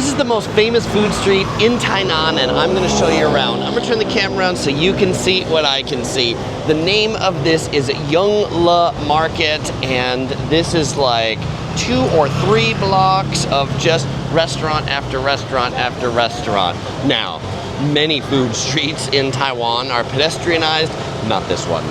This is the most famous food street in Tainan, and I'm gonna show you around. I'm gonna turn the camera around so you can see what I can see. The name of this is Yongle Market, and this is like 2 or 3 blocks of just restaurant after restaurant after restaurant. Now, many food streets in Taiwan are pedestrianized. Not this one.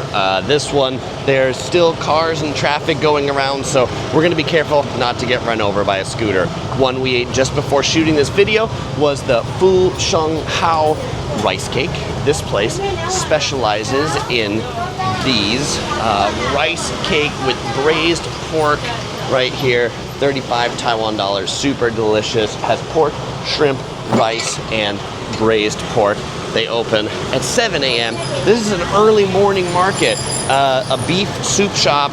This one, there's still cars and traffic going around, so we're gonna be careful not to get run over by a scooter. One we ate just before shooting this video was the Fu Sheng Hao rice cake. This place specializes in these rice cake with braised pork right here, 35 Taiwan dollars, super delicious, has pork, shrimp, rice, and braised pork. They open at 7 a.m. This is an early morning market. A beef soup shop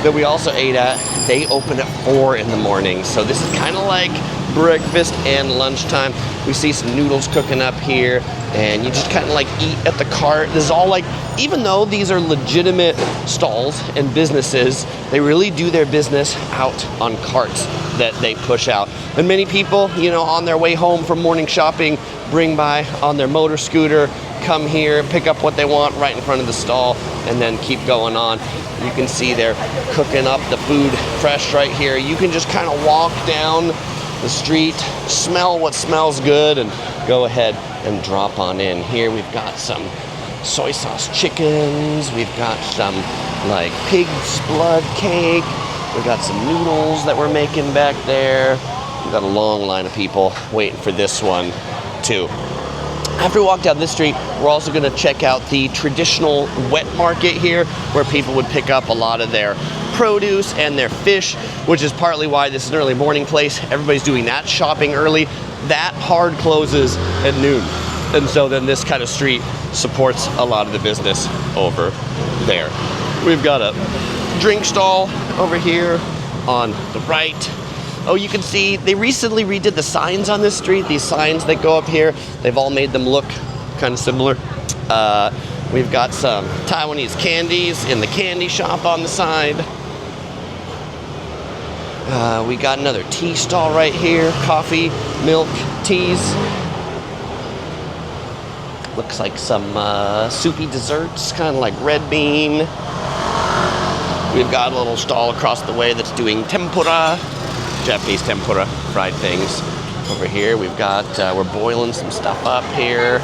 that we also ate at, they open at 4 in the morning. So this is kind of like breakfast and lunchtime. We see some noodles cooking up here, and you just kind of like eat at the cart. This is all like, even though these are legitimate stalls and businesses, they really do their business out on carts that they push out. And many people, you know, on their way home from morning shopping, bring by on their motor scooter, come here, pick up what they want right in front of the stall, and then keep going on. You can see they're cooking up the food fresh right here. You can just kind of walk down the street, smell what smells good, and go ahead and drop on in. Here we've got some soy sauce chickens, we've got some like pig's blood cake, we've got some noodles that we're making back there. We've got a long line of people waiting for this one too. After we walk down this street, we're also going to check out the traditional wet market here, where people would pick up a lot of their produce and their fish, which is partly why this is an early morning place. Everybody's doing that shopping early. That hard closes at noon. And so then this kind of street supports a lot of the business over there. We've got a drink stall over here on the right. Oh, you can see they recently redid the signs on this street. These signs that go up here, they've all made them look kind of similar. We've got some Taiwanese candies in the candy shop on the side. We got another tea stall right here. Coffee, milk, teas. Looks like some soupy desserts, kind of like red bean. We've got a little stall across the way that's doing tempura. Japanese tempura, fried things. Over here we've got, we're boiling some stuff up here.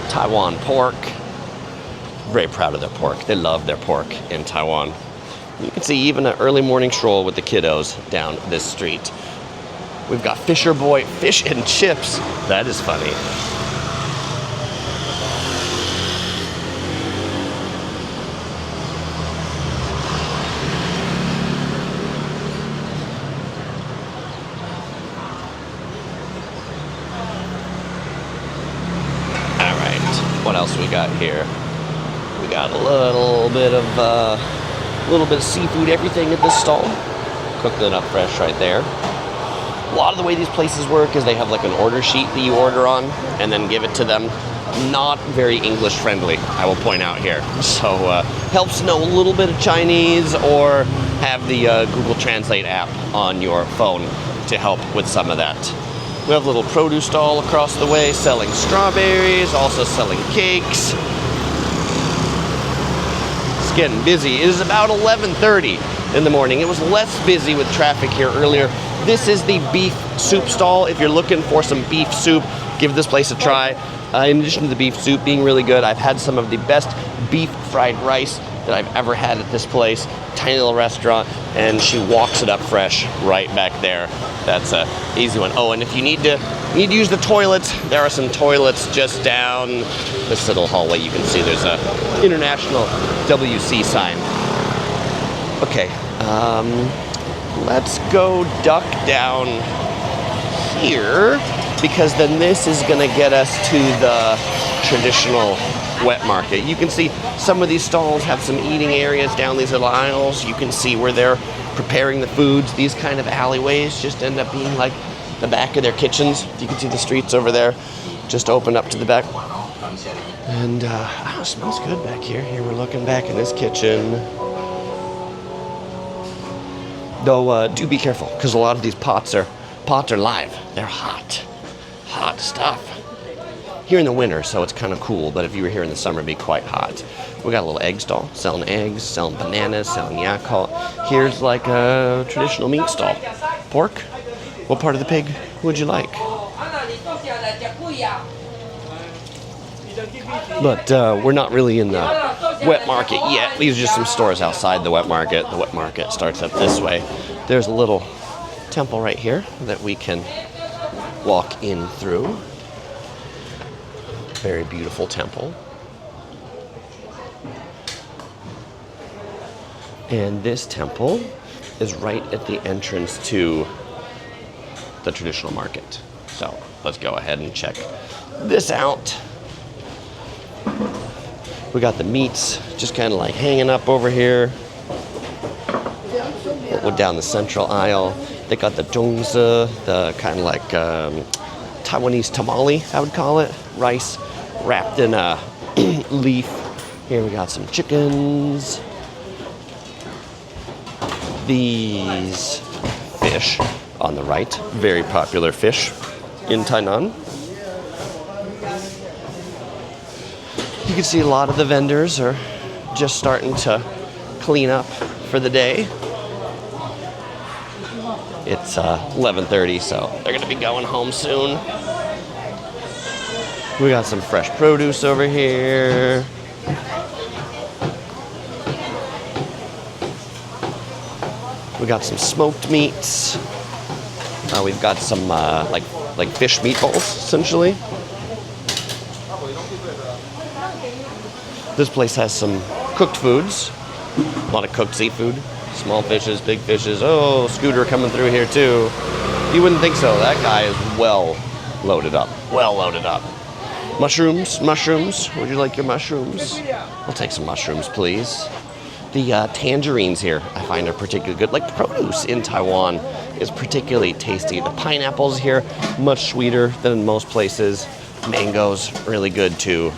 Taiwan pork. Very proud of their pork. They love their pork in Taiwan. You can see even an early morning stroll with the kiddos down this street. We've got Fisher Boy fish and chips. That is funny. What else we got here? We got a little bit of seafood, everything at this stall. Cooking it up fresh right there. A lot of the way these places work is they have like an order sheet that you order on and then give it to them. Not very English friendly, I will point out here. So helps to know a little bit of Chinese or have the Google Translate app on your phone to help with some of that. We have a little produce stall across the way selling strawberries, also selling cakes. It's getting busy. It is about 11:30 in the morning. It was less busy with traffic here earlier. This is the beef soup stall. If you're looking for some beef soup, give this place a try. In addition to the beef soup being really good, I've had some of the best beef fried rice that I've ever had at this place. Tiny little restaurant, and she walks it up fresh right back there. That's a easy one. Oh, and if you need to use the toilets, there are some toilets just down this little hallway. You can see there's a international WC sign. Okay, let's go duck down here, because then this is gonna get us to the traditional wet market. You can see some of these stalls have some eating areas down these little aisles. You can see where they're preparing the foods. These kind of alleyways just end up being like the back of their kitchens. You can see the streets over there just open up to the back. And oh, it smells good back here. Here we're looking back in this kitchen. Though do be careful, because a lot of these pots are live. They're hot stuff. Here in the winter, so it's kind of cool, but if you were here in the summer, it'd be quite hot. We got a little egg stall, selling eggs, selling bananas, selling yakult. Here's like a traditional meat stall. Pork? What part of the pig would you like? But we're not really in the wet market yet. These are just some stores outside the wet market. The wet market starts up this way. There's a little temple right here that we can walk in through. Very beautiful temple. And this temple is right at the entrance to the traditional market. So let's go ahead and check this out. We got the meats just kind of like hanging up over here. We're down the central aisle. They got the zhongzi, the kind of like Taiwanese tamale, I would call it. Rice wrapped in a leaf. Here we got some chickens. These fish on the right, very popular fish in Tainan. You can see a lot of the vendors are just starting to clean up for the day. It's 11:30, so they're gonna be going home soon. We got some fresh produce over here. We got some smoked meats. We've got some like fish meatballs, essentially. This place has some cooked foods. A lot of cooked seafood. Small fishes, big fishes. Oh, scooter coming through here too. You wouldn't think so. That guy is well loaded up. Well loaded up. Mushrooms. Would you like your mushrooms? I'll take some mushrooms, please. The tangerines here I find are particularly good. Like produce in Taiwan is particularly tasty. The pineapples here, much sweeter than in most places. Mangoes, really good too.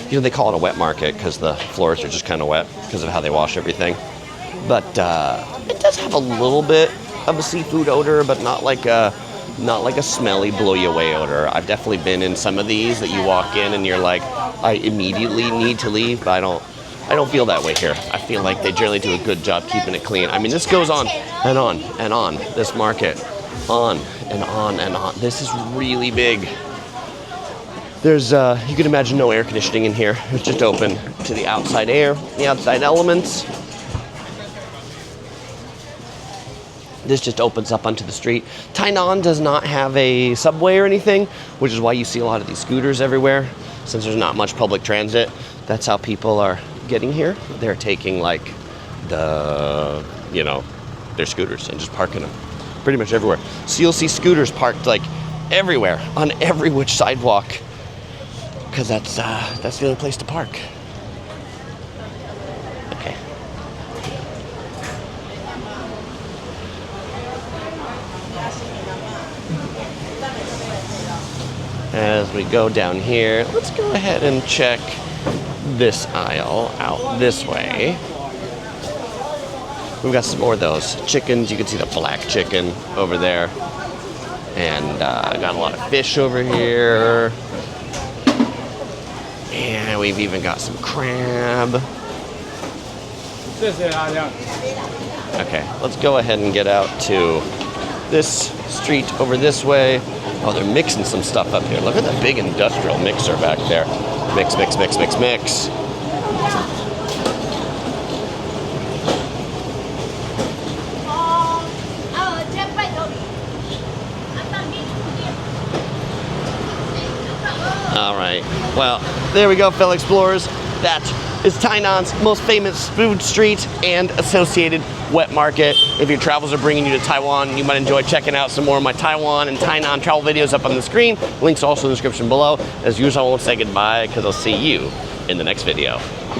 You know, they call it a wet market because the floors are just kind of wet because of how they wash everything. But it does have a little bit of a seafood odor, but not like a smelly, blow you away odor. I've definitely been in some of these that you walk in and you're like, I immediately need to leave, but I don't feel that way here. I feel like they generally do a good job keeping it clean. I mean, this goes on and on and on. This market, on and on and on. This is really big. There's, you can imagine no air conditioning in here. It's just open to the outside air, the outside elements. This just opens up onto the street. Tainan does not have a subway or anything, which is why you see a lot of these scooters everywhere. Since there's not much public transit, that's how people are getting here. They're taking like their scooters and just parking them pretty much everywhere. So you'll see scooters parked like everywhere on every which sidewalk, because that's the only place to park. Okay. As we go down here, let's go ahead and check this aisle out this way. We've got some more of those chickens. You can see the black chicken over there. And I got a lot of fish over here. And we've even got some crab. Okay, let's go ahead and get out to this street over this way. Oh, they're mixing some stuff up here. Look at that big industrial mixer back there. Mix, mix, mix, mix, mix. All right, well, there we go, fellow explorers. That is Tainan's most famous food street and associated wet market. If your travels are bringing you to Taiwan, you might enjoy checking out some more of my Taiwan and Tainan travel videos up on the screen. Links also in the description below. As usual, I won't say goodbye because I'll see you in the next video.